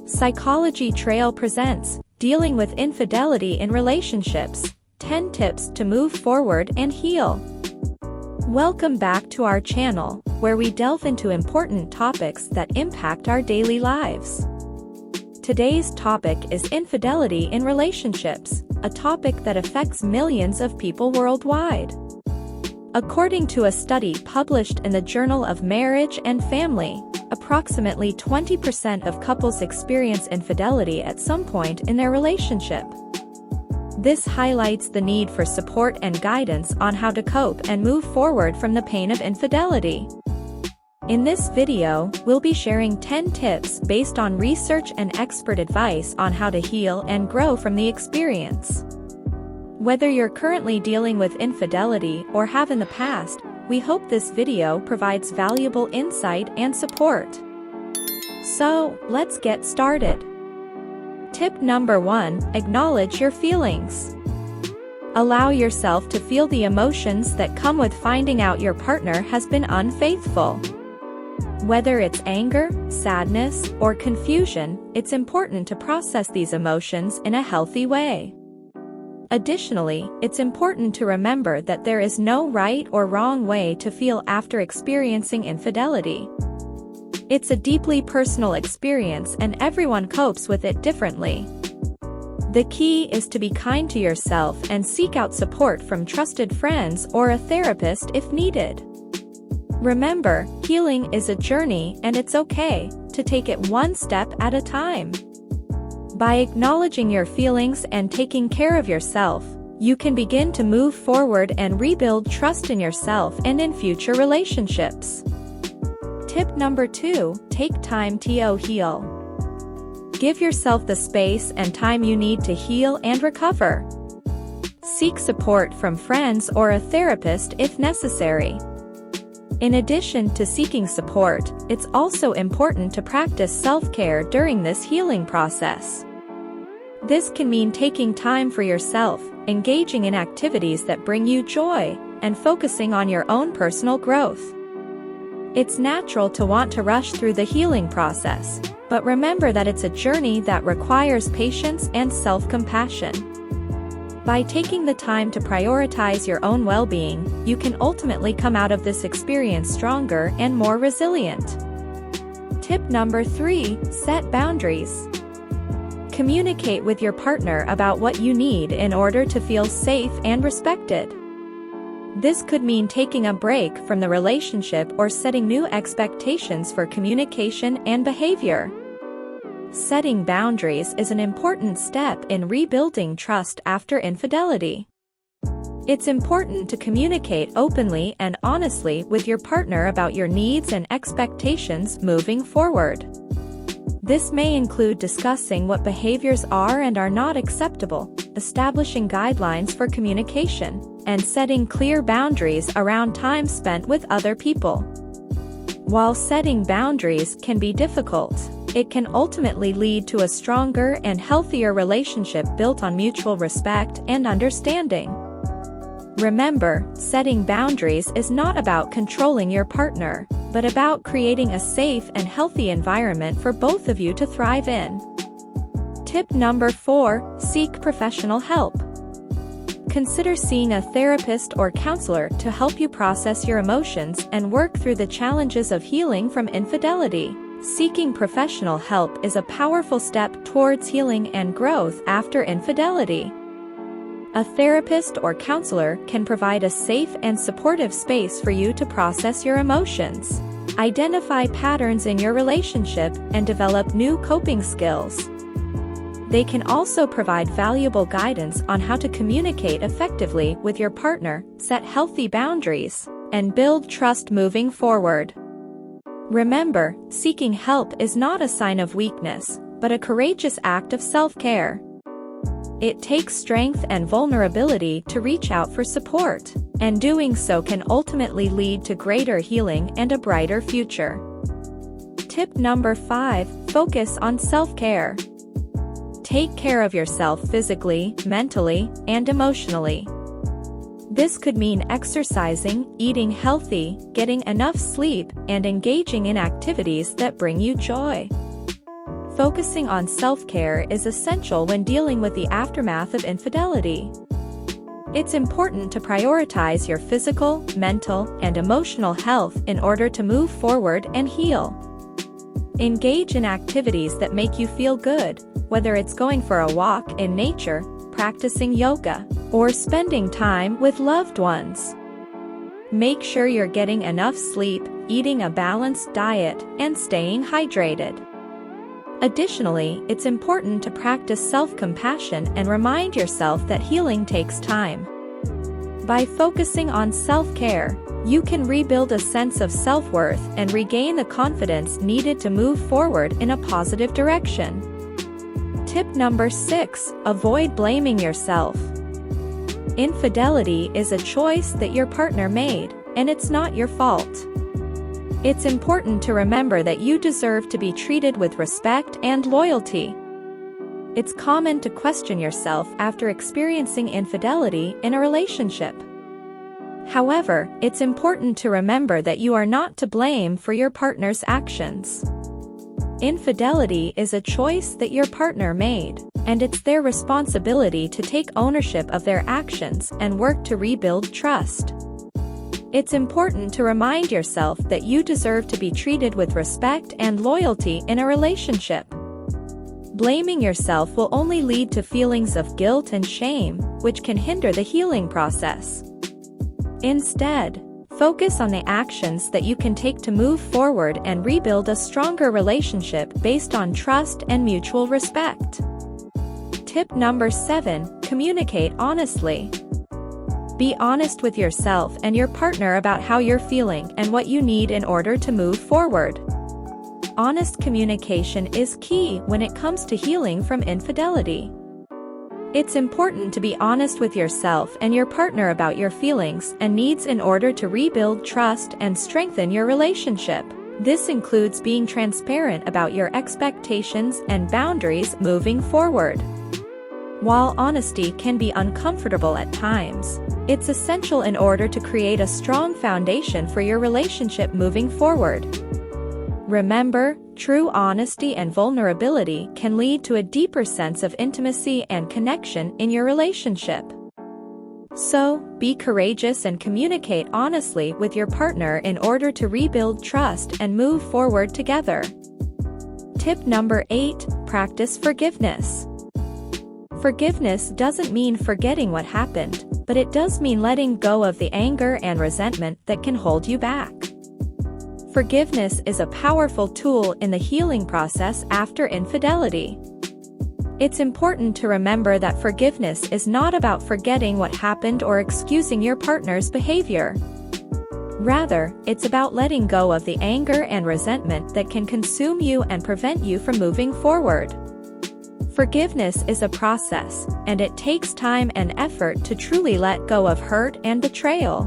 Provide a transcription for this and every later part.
Psychology Trail presents Dealing with Infidelity in Relationships, 10 Tips to Move Forward and Heal. Welcome back to our channel, where we delve into important topics that impact our daily lives. Today's topic is infidelity in relationships, a topic that affects millions of people worldwide. According to a study published in the Journal of Marriage and Family, approximately 20% of couples experience infidelity at some point in their relationship. This highlights the need for support and guidance on how to cope and move forward from the pain of infidelity. In this video, we'll be sharing 10 tips based on research and expert advice on how to heal and grow from the experience. Whether you're currently dealing with infidelity or have in the past, we hope this video provides valuable insight and support. So, let's get started. Tip number 1, acknowledge your feelings. Allow yourself to feel the emotions that come with finding out your partner has been unfaithful. Whether it's anger, sadness, or confusion, it's important to process these emotions in a healthy way. Additionally, it's important to remember that there is no right or wrong way to feel after experiencing infidelity. It's a deeply personal experience and everyone copes with it differently. The key is to be kind to yourself and seek out support from trusted friends or a therapist if needed. Remember, healing is a journey and it's okay to take it one step at a time. By acknowledging your feelings and taking care of yourself, you can begin to move forward and rebuild trust in yourself and in future relationships. Tip number 2, take time to heal. Give yourself the space and time you need to heal and recover. Seek support from friends or a therapist if necessary. In addition to seeking support, it's also important to practice self-care during this healing process. This can mean taking time for yourself, engaging in activities that bring you joy, and focusing on your own personal growth. It's natural to want to rush through the healing process, but remember that it's a journey that requires patience and self-compassion. By taking the time to prioritize your own well-being, you can ultimately come out of this experience stronger and more resilient. Tip number 3, set boundaries. Communicate with your partner about what you need in order to feel safe and respected. This could mean taking a break from the relationship or setting new expectations for communication and behavior. Setting boundaries is an important step in rebuilding trust after infidelity. It's important to communicate openly and honestly with your partner about your needs and expectations moving forward. This may include discussing what behaviors are and are not acceptable, establishing guidelines for communication, and setting clear boundaries around time spent with other people. While setting boundaries can be difficult, it can ultimately lead to a stronger and healthier relationship built on mutual respect and understanding. Remember, setting boundaries is not about controlling your partner, but about creating a safe and healthy environment for both of you to thrive in. Tip number 4, seek professional help. Consider seeing a therapist or counselor to help you process your emotions and work through the challenges of healing from infidelity. Seeking professional help is a powerful step towards healing and growth after infidelity. A therapist or counselor can provide a safe and supportive space for you to process your emotions, identify patterns in your relationship, and develop new coping skills. They can also provide valuable guidance on how to communicate effectively with your partner, set healthy boundaries, and build trust moving forward. Remember, seeking help is not a sign of weakness, but a courageous act of self-care. It takes strength and vulnerability to reach out for support, and doing so can ultimately lead to greater healing and a brighter future. Tip number 5, focus on self-care. Take care of yourself physically, mentally, and emotionally. This could mean exercising, eating healthy, getting enough sleep, and engaging in activities that bring you joy. Focusing on self-care is essential when dealing with the aftermath of infidelity. It's important to prioritize your physical, mental, and emotional health in order to move forward and heal. Engage in activities that make you feel good, whether it's going for a walk in nature, practicing yoga, or spending time with loved ones. Make sure you're getting enough sleep, eating a balanced diet, and staying hydrated. Additionally, it's important to practice self-compassion and remind yourself that healing takes time. By focusing on self-care, you can rebuild a sense of self-worth and regain the confidence needed to move forward in a positive direction. Tip number 6: avoid blaming yourself. Infidelity is a choice that your partner made, and it's not your fault. It's important to remember that you deserve to be treated with respect and loyalty. It's common to question yourself after experiencing infidelity in a relationship. However, it's important to remember that you are not to blame for your partner's actions. Infidelity is a choice that your partner made, and it's their responsibility to take ownership of their actions and work to rebuild trust. It's important to remind yourself that you deserve to be treated with respect and loyalty in a relationship. Blaming yourself will only lead to feelings of guilt and shame, which can hinder the healing process. Instead, focus on the actions that you can take to move forward and rebuild a stronger relationship based on trust and mutual respect. Tip number 7: communicate honestly. Be honest with yourself and your partner about how you're feeling and what you need in order to move forward. Honest communication is key when it comes to healing from infidelity. It's important to be honest with yourself and your partner about your feelings and needs in order to rebuild trust and strengthen your relationship. This includes being transparent about your expectations and boundaries moving forward. While honesty can be uncomfortable at times, it's essential in order to create a strong foundation for your relationship moving forward. Remember, true honesty and vulnerability can lead to a deeper sense of intimacy and connection in your relationship. So, be courageous and communicate honestly with your partner in order to rebuild trust and move forward together. Tip number 8: practice forgiveness. Forgiveness doesn't mean forgetting what happened, but it does mean letting go of the anger and resentment that can hold you back. Forgiveness is a powerful tool in the healing process after infidelity. It's important to remember that forgiveness is not about forgetting what happened or excusing your partner's behavior. Rather, it's about letting go of the anger and resentment that can consume you and prevent you from moving forward. Forgiveness is a process, and it takes time and effort to truly let go of hurt and betrayal.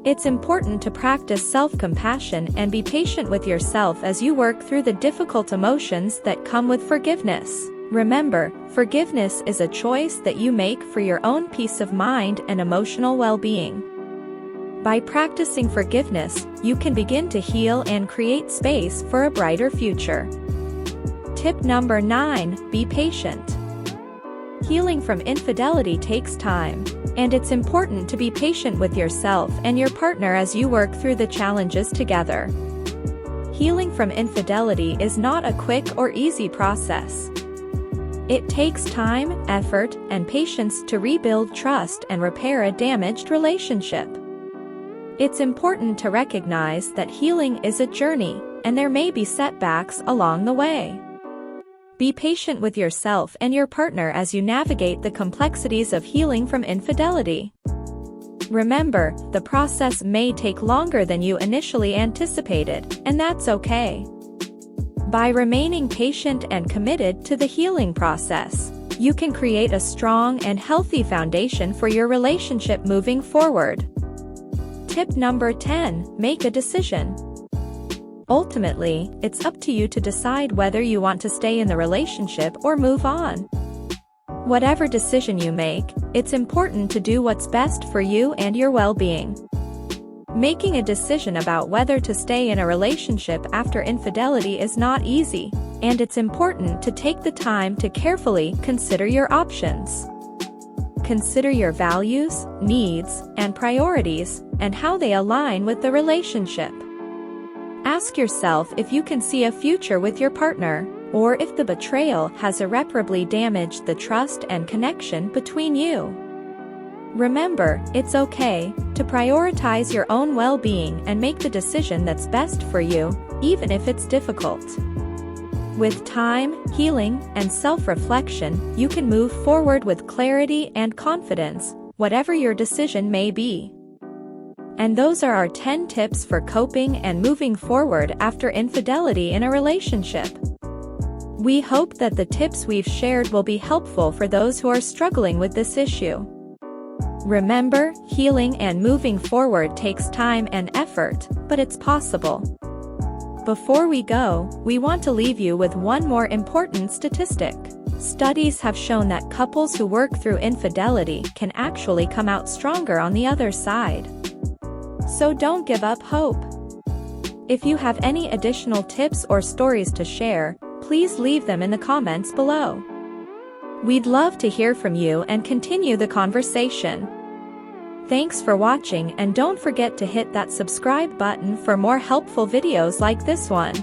It's important to practice self-compassion and be patient with yourself as you work through the difficult emotions that come with forgiveness. Remember, forgiveness is a choice that you make for your own peace of mind and emotional well-being. By practicing forgiveness, you can begin to heal and create space for a brighter future. Tip number 9: be patient. Healing from infidelity takes time, and it's important to be patient with yourself and your partner as you work through the challenges together. Healing from infidelity is not a quick or easy process. It takes time, effort, and patience to rebuild trust and repair a damaged relationship. It's important to recognize that healing is a journey, and there may be setbacks along the way. Be patient with yourself and your partner as you navigate the complexities of healing from infidelity. Remember, the process may take longer than you initially anticipated, and that's okay. By remaining patient and committed to the healing process, you can create a strong and healthy foundation for your relationship moving forward. Tip number 10: make a decision. Ultimately, it's up to you to decide whether you want to stay in the relationship or move on. Whatever decision you make, it's important to do what's best for you and your well-being. Making a decision about whether to stay in a relationship after infidelity is not easy, and it's important to take the time to carefully consider your options. Consider your values, needs, and priorities, and how they align with the relationship. Ask yourself if you can see a future with your partner, or if the betrayal has irreparably damaged the trust and connection between you. Remember, it's okay to prioritize your own well-being and make the decision that's best for you, even if it's difficult. With time, healing, and self-reflection, you can move forward with clarity and confidence, whatever your decision may be. And those are our 10 tips for coping and moving forward after infidelity in a relationship. We hope that the tips we've shared will be helpful for those who are struggling with this issue. Remember, healing and moving forward takes time and effort, but it's possible. Before we go, we want to leave you with one more important statistic. Studies have shown that couples who work through infidelity can actually come out stronger on the other side. So don't give up hope. If you have any additional tips or stories to share, please leave them in the comments below. We'd love to hear from you and continue the conversation. Thanks for watching, and don't forget to hit that subscribe button for more helpful videos like this one.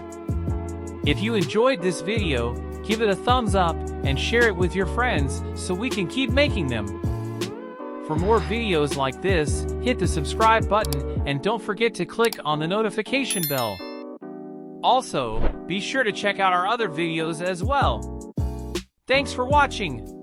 If you enjoyed this video, give it a thumbs up and share it with your friends so we can keep making them. For more videos like this, hit the subscribe button and don't forget to click on the notification bell. Also, be sure to check out our other videos as well. Thanks for watching.